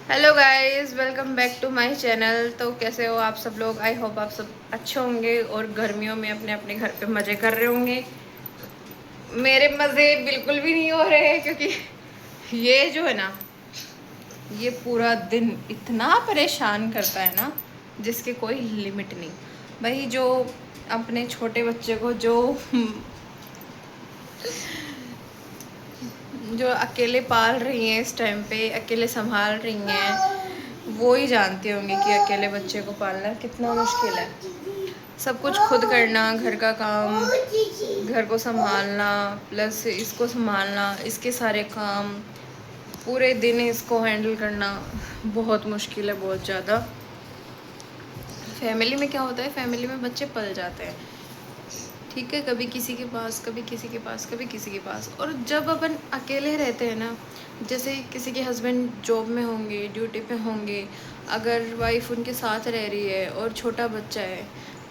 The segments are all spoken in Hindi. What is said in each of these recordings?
Hello guys, welcome back to my channel. तो कैसे हो आप सब लोग? आई होप आप सब अच्छे होंगे और गर्मियों में अपने अपने घर पे मज़े कर रहे होंगे। मेरे मज़े बिल्कुल भी नहीं हो रहे हैं क्योंकि ये जो है ना, ये पूरा दिन इतना परेशान करता है ना, जिसके कोई लिमिट नहीं। भाई जो अपने छोटे बच्चे को जो अकेले पाल रही हैं, इस टाइम पे अकेले संभाल रही हैं, वो ही जानते होंगे कि अकेले बच्चे को पालना कितना मुश्किल है। सब कुछ खुद करना, घर का काम, घर को संभालना, प्लस इसको संभालना, इसके सारे काम, पूरे दिन इसको हैंडल करना बहुत मुश्किल है, बहुत ज़्यादा। फैमिली में क्या होता है, फैमिली में बच्चे पल जाते हैं, ठीक है, कभी किसी के पास, कभी किसी के पास, कभी किसी के पास। और जब अपन अकेले रहते हैं ना, जैसे किसी के हस्बैंड जॉब में होंगे, ड्यूटी पे होंगे, अगर वाइफ उनके साथ रह रही है और छोटा बच्चा है,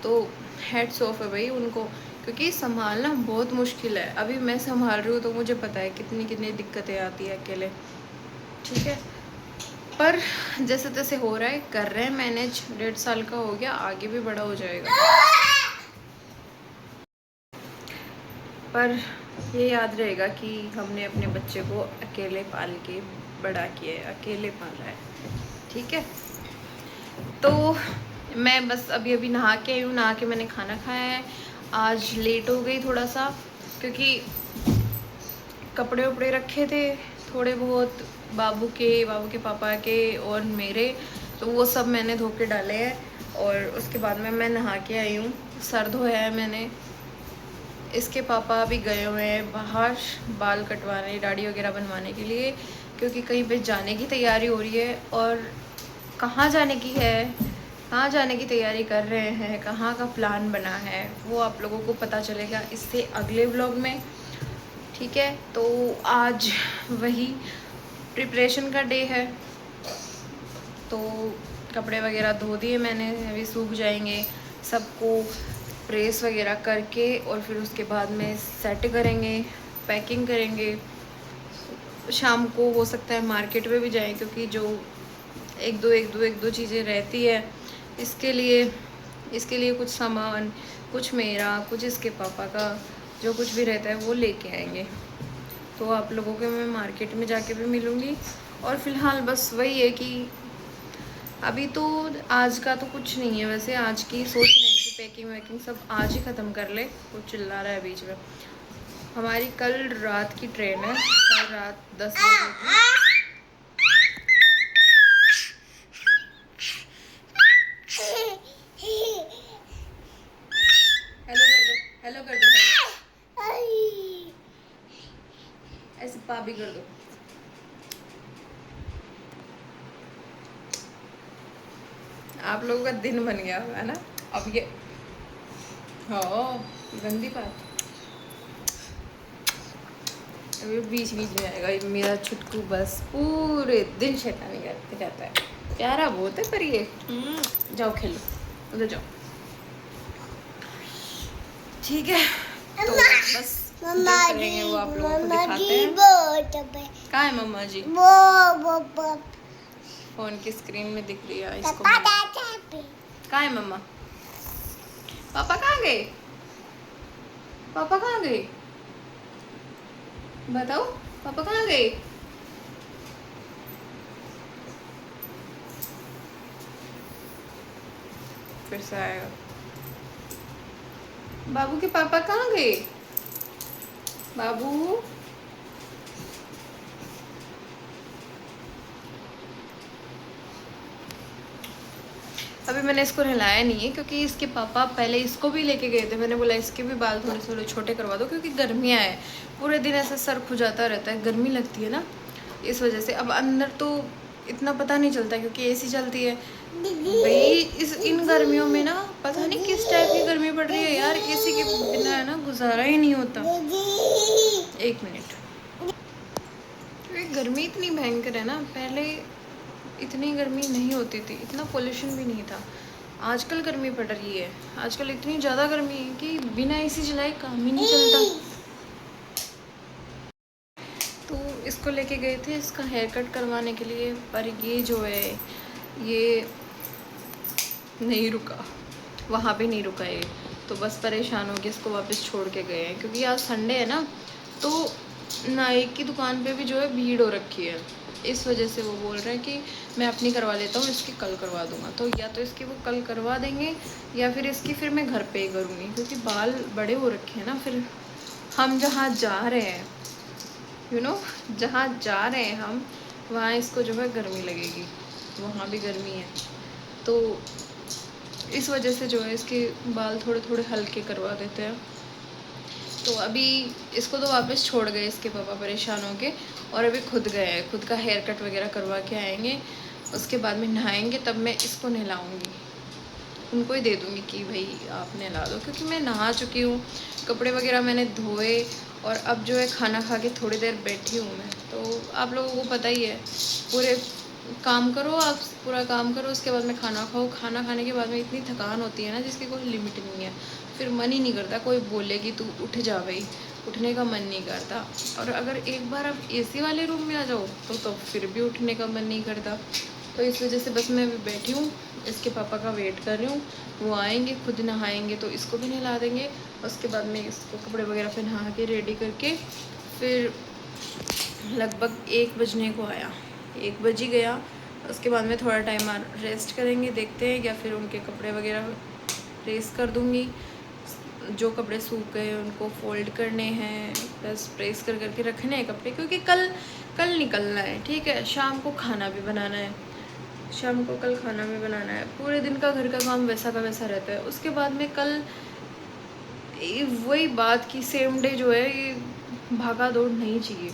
तो हेड्स ऑफ है भाई उनको, क्योंकि संभालना बहुत मुश्किल है। अभी मैं संभाल रही हूँ तो मुझे पता है कितनी कितनी दिक्कतें आती है अकेले, ठीक है। पर जैसे तैसे हो रहा है, कर रहे हैं मैनेज। 1.5 साल का हो गया, आगे भी बड़ा हो जाएगा। पर ये याद रहेगा कि हमने अपने बच्चे को अकेले पाल के बड़ा किया है, अकेले पाला है, ठीक है। तो मैं बस अभी अभी नहा के आई हूँ, नहा के मैंने खाना खाया है। आज लेट हो गई थोड़ा सा, क्योंकि कपड़े उपड़े रखे थे थोड़े बहुत, बाबू के पापा के और मेरे, तो वो सब मैंने धो के डाले हैं। और उसके बाद में मैं नहा के आई हूँ, सर धोया है मैंने। इसके पापा अभी गए हुए हैं बाहर बाल कटवाने, दाढ़ी वगैरह बनवाने के लिए, क्योंकि कहीं पे जाने की तैयारी हो रही है। और कहाँ जाने की है, कहाँ जाने की तैयारी कर रहे हैं, कहाँ का प्लान बना है, वो आप लोगों को पता चलेगा इससे अगले व्लॉग में, ठीक है। तो आज वही प्रिपरेशन का डे है, तो कपड़े वगैरह धो दिए मैंने, अभी सूख जाएंगे। सबको प्रेस वगैरह करके और फिर उसके बाद में सेट करेंगे, पैकिंग करेंगे। शाम को हो सकता है मार्केट में भी जाएं, क्योंकि जो एक दो चीज़ें रहती है, इसके लिए कुछ सामान, कुछ मेरा, कुछ इसके पापा का, जो कुछ भी रहता है वो लेके आएंगे। तो आप लोगों के मैं मार्केट में जाके भी मिलूँगी। और फिलहाल बस वही है कि अभी तो आज का तो कुछ नहीं है, वैसे आज की सोच रहे हैं कि पैकिंग वैकिंग सब आज ही ख़त्म कर ले। कुछ चिल्ला रहा है बीच में। हमारी कल रात की ट्रेन है, कल रात 10 बजे की। हेलो कर दो, हेलो कर दो, हेलो। ऐसे पापी कर दो। आप लोगों का दिन बन गया है ना अब ये। हाँ, गंदी बात। अभी बीच बीच में आएगा ये मेरा छुटकू, बस पूरे दिन शैतानी करते रहता है। प्यारा बहुत है पर ये। जाओ खेलो, उधर जाओ, ठीक है। तो बस जो करेंगे वो आप लोगों को दिखाते हैं। कहाँ है मम्मा जी? फोन की स्क्रीन में दिख रही है इसको। कहाँ है मम्मा? पापा कहाँ गए? पापा कहाँ गए? बताओ, पापा कहाँ गए? फिर से आएगा। बाबू के पापा कहाँ गए? बाबू, अभी मैंने इसको नहलाया नहीं है, क्योंकि इसके पापा पहले इसको भी लेके गए थे। मैंने बोला इसके भी बाल थोड़े थोड़े छोटे करवा दो, क्योंकि गर्मियाँ है, पूरे दिन ऐसा सर खुजाता रहता है, गर्मी लगती है ना, इस वजह से। अब अंदर तो इतना पता नहीं चलता क्योंकि एसी चलती है भाई। इन गर्मियों में ना पता नहीं किस टाइप की गर्मी पड़ रही है यार, एसी के बिना है ना गुजारा ही नहीं होता। एक मिनट, गर्मी इतनी भयंकर है ना, पहले इतनी गर्मी नहीं होती थी, इतना पोल्यूशन भी नहीं था। आजकल गर्मी पड़ रही है, आजकल इतनी ज़्यादा गर्मी है कि बिना एसी चलाए काम ही नहीं चलता। तो इसको लेके गए थे इसका हेयर कट करवाने के लिए, पर ये जो है ये नहीं रुका, वहाँ पे नहीं रुका ये, तो बस परेशान हो के इसको वापस छोड़ के गए हैं, क्योंकि आज संडे है ना, तो नाई की दुकान पे भी जो है भीड़ हो रखी है, इस वजह से वो बोल रहे हैं कि मैं अपनी करवा लेता हूँ, इसकी कल करवा दूंगा। तो या तो इसकी वो कल करवा देंगे या फिर इसकी फिर मैं घर पे ही करूँगी, क्योंकि बाल बड़े हो रखे हैं ना। फिर हम जहाँ जा रहे हैं जहाँ जा रहे हैं हम, वहाँ इसको जो है गर्मी लगेगी, वहाँ भी गर्मी है, तो इस वजह से जो है इसके बाल थोड़े थोड़े हल्के करवा देते हैं। तो अभी इसको तो वापस छोड़ गए इसके पापा परेशान हो के, और अभी खुद गए हैं, खुद का हेयर कट वगैरह करवा के आएंगे, उसके बाद में नहाएंगे, तब मैं इसको नहलाऊँगी, उनको ही दे दूँगी कि भाई आप नहला दो, क्योंकि मैं नहा चुकी हूँ, कपड़े वगैरह मैंने धोए, और अब जो है खाना खा के थोड़ी देर बैठी हूँ मैं। तो आप लोगों को पता ही है, पूरे काम करो, आप पूरा काम करो, उसके बाद में खाना खाओ, खाना खाने के बाद में इतनी थकान होती है ना जिसकी कोई लिमिट नहीं है, फिर मन ही नहीं करता, कोई बोले कि तू उठ जा भाई, उठने का मन नहीं करता। और अगर एक बार आप एसी वाले रूम में आ जाओ तो फिर भी उठने का मन नहीं करता। तो इस वजह से बस मैं अभी बैठी हूँ, इसके पापा का वेट कर रही हूँ, वो आएंगे, खुद नहाएंगे तो इसको भी नहला देंगे, उसके बाद में इसको कपड़े वगैरह पहना के रेडी करके फिर लगभग 1 बजने को आया, 1 बज ही गया। उसके बाद में थोड़ा टाइम रेस्ट करेंगे, देखते हैं, या फिर उनके कपड़े वगैरह प्रेस कर दूँगी, जो कपड़े सूख गए उनको फोल्ड करने हैं, बस प्रेस कर करके रखने हैं कपड़े, क्योंकि कल निकलना है, ठीक है। शाम को खाना भी बनाना है, शाम को कल खाना भी बनाना है, पूरे दिन का घर का काम वैसा का वैसा रहता है। उसके बाद में कल वही बात की सेम डे जो है ये भागा दौड़ नहीं चाहिए,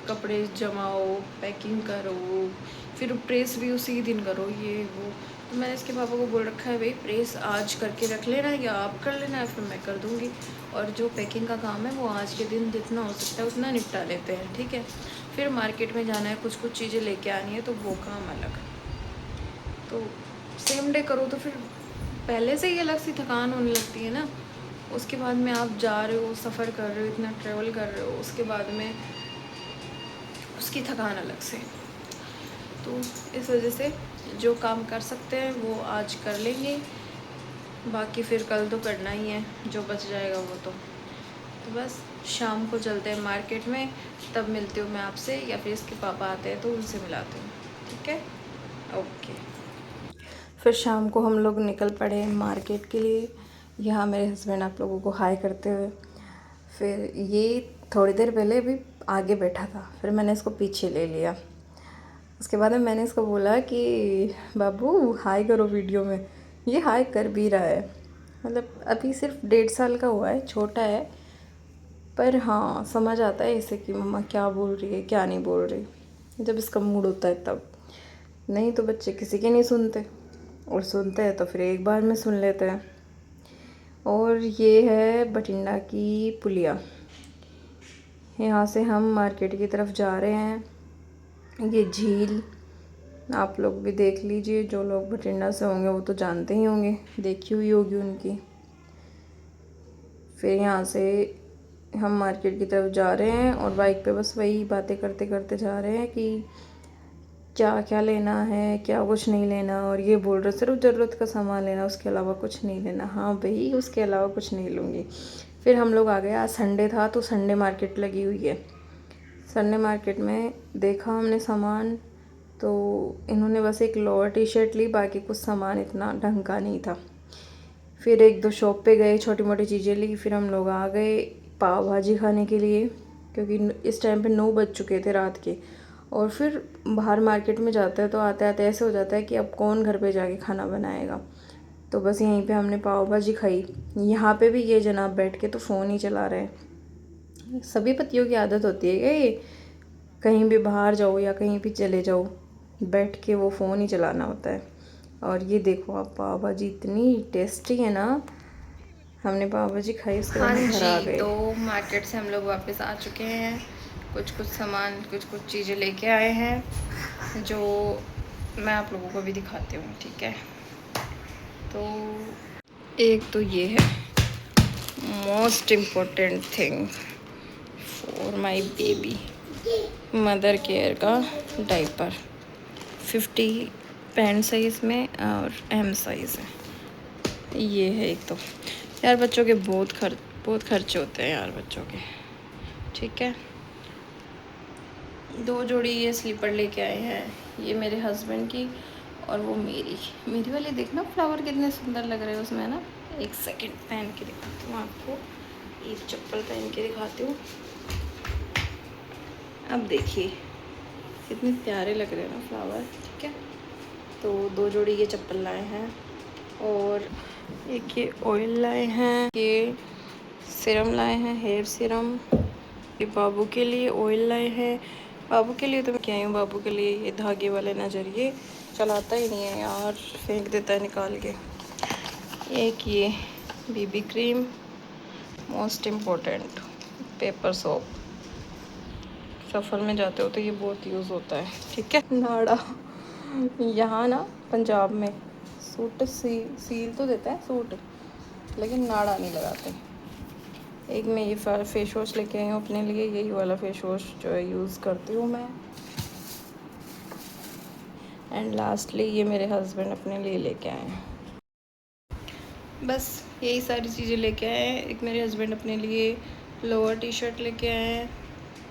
कपड़े जमाओ, पैकिंग करो, फिर प्रेस भी उसी दिन करो, ये वो। तो मैंने इसके पापा को बोल रखा है भाई प्रेस आज करके रख लेना, या आप कर लेना है, फिर मैं कर दूँगी, और जो पैकिंग का काम है वो आज के दिन जितना हो सकता है उतना निपटा लेते हैं, ठीक है। फिर मार्केट में जाना है, कुछ चीज़ें लेके आनी है, तो वो काम अलग। तो सेम डे करो तो फिर पहले से ही अलग सी थकान होने लगती है ना, उसके बाद में आप जा रहे हो, सफ़र कर रहे हो, इतना ट्रैवल कर रहे हो, उसके बाद में उसकी थकान अलग से। तो इस वजह से जो काम कर सकते हैं वो आज कर लेंगे, बाकी फिर कल तो करना ही है, जो बच जाएगा वो तो बस शाम को चलते हैं मार्केट में, तब मिलती हूँ मैं आपसे, या फिर इसके पापा आते हैं तो उनसे मिलाती हूँ, ठीक है, ओके। फिर शाम को हम लोग निकल पड़े मार्केट के लिए, यहाँ मेरे हस्बैंड आप लोगों को हाय करते हुए। फिर ये थोड़ी देर पहले भी आगे बैठा था, फिर मैंने इसको पीछे ले लिया। उसके बाद में मैंने इसको बोला कि बाबू हाय करो वीडियो में, ये हाय कर भी रहा है। मतलब अभी सिर्फ 1.5 साल का हुआ है, छोटा है, पर हाँ समझ आता है इसे कि मम्मा क्या बोल रही है क्या नहीं बोल रही, जब इसका मूड होता है तब। नहीं तो बच्चे किसी के नहीं सुनते, और सुनते हैं तो फिर एक बार में सुन लेते हैं। और ये है बठिंडा की पुलिया, यहाँ से हम मार्केट की तरफ जा रहे हैं। ये झील आप लोग भी देख लीजिए, जो लोग बठिंडा से होंगे वो तो जानते ही होंगे, देखी हुई होगी उनकी। फिर यहाँ से हम मार्केट की तरफ जा रहे हैं, और बाइक पे बस वही बातें करते करते जा रहे हैं कि क्या क्या लेना है, क्या कुछ नहीं लेना। और ये बोल रहे सिर्फ ज़रूरत का सामान लेना, उसके अलावा कुछ नहीं लेना। हाँ भाई, उसके अलावा कुछ नहीं लूँगी। फिर हम लोग आ गए, आज संडे था तो संडे मार्केट लगी हुई है। संडे मार्केट में देखा हमने सामान, तो इन्होंने बस एक लोअर टी शर्ट ली, बाकी कुछ सामान इतना ढंग का नहीं था। फिर 1-2 शॉप पे गए, छोटी मोटी चीज़ें ली। फिर हम लोग आ गए पाव भाजी खाने के लिए, क्योंकि इस टाइम पे 9 बज चुके थे रात के। और फिर बाहर मार्केट में जाते हैं तो आते आते ऐसे हो जाता है कि अब कौन घर पे जाके खाना बनाएगा, तो बस यहीं पे हमने पाव भाजी खाई। यहाँ पे भी ये जनाब बैठ के तो फ़ोन ही चला रहे हैं। सभी पतियों की आदत होती है कि कहीं भी बाहर जाओ या कहीं भी चले जाओ, बैठ के वो फ़ोन ही चलाना होता है। और ये देखो आप, पाव भाजी इतनी टेस्टी है ना। हमने पाव भाजी खाई, उसके बाद घर आ गए। तो मार्केट से हम लोग वापस आ चुके हैं, कुछ सामान कुछ चीज़ें लेके आए हैं, जो मैं आप लोगों को भी दिखाती हूँ, ठीक है। तो एक तो ये है most important thing for my baby, mother care का डाइपर 50 पैंट साइज़ में और एम साइज़ है। ये है एक तो यार, बच्चों के बहुत खर्चे होते हैं यार बच्चों के। ठीक है, 2 जोड़ी ये स्लीपर लेके आए हैं, ये मेरे हस्बैंड की और वो मेरी वाली। देखना फ्लावर कितने सुंदर लग रहे हैं उसमें ना। एक सेकंड पहन के दिखाती हूँ आपको, एक चप्पल पहन के दिखाती हूँ। अब देखिए कितने प्यारे लग रहे हैं ना फ्लावर। ठीक है, तो 2 जोड़ी ये चप्पल लाए हैं और एक ये ऑयल लाए हैं, ये सीरम लाए हैं, हेयर सीरम। ये बाबू के लिए ऑयल लाए हैं। बाबू के लिए तो मैं क्या आई हूँ, बाबू के लिए ये धागे वाले नज़रिए चलाता ही नहीं है यार, फेंक देता है निकाल के। एक ये BB cream, most important paper soap. सफ़र में जाते हो तो ये बहुत यूज़ होता है। ठीक है, नाड़ा यहाँ ना पंजाब में सूट सील तो देता है सूट, लेकिन नाड़ा नहीं लगाते। एक मैं ये फेस वॉश लेके आई हूँ अपने लिए, यही वाला फेस वॉश जो है यूज़ करती हूँ मैं। एंड लास्टली ये मेरे हस्बैंड अपने लिए लेके आए हैं। बस यही सारी चीज़ें लेके आए हैं। एक मेरे हस्बैंड अपने लिए लोअर टी शर्ट लेके आए हैं,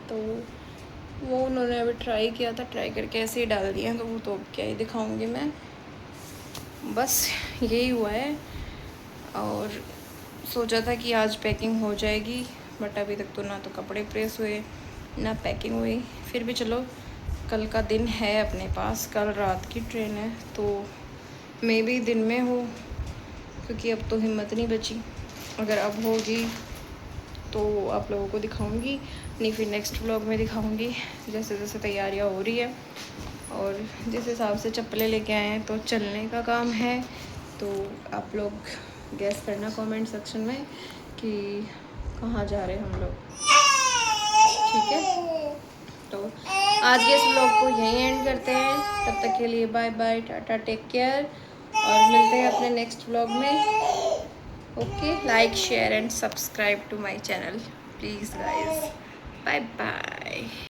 तो वो उन्होंने अभी ट्राई किया था, ट्राई करके ऐसे ही डाल दिया, तो वो तो अब क्या ही दिखाऊंगी मैं। बस यही हुआ है। और सोचा था कि आज पैकिंग हो जाएगी, बट अभी तक तो ना तो कपड़े प्रेस हुए ना पैकिंग हुई। फिर भी चलो, कल का दिन है अपने पास, कल रात की ट्रेन है, तो मे भी दिन में हो, क्योंकि अब तो हिम्मत नहीं बची। अगर अब होगी तो आप लोगों को दिखाऊंगी, नहीं फिर नेक्स्ट व्लॉग में दिखाऊंगी, जैसे जैसे तैयारियां हो रही है। और जिस हिसाब से चप्पलें लेके आए हैं तो चलने का काम है, तो आप लोग गैस करना कमेंट सेक्शन में कि कहाँ जा रहे हैं हम लोग। ठीक है, तो आज के इस व्लॉग को यहीं एंड करते हैं। तब तक के लिए bye bye, tata, take care, और मिलते हैं अपने नेक्स्ट व्लॉग में। Okay, like share and subscribe to my channel please guys. Bye bye.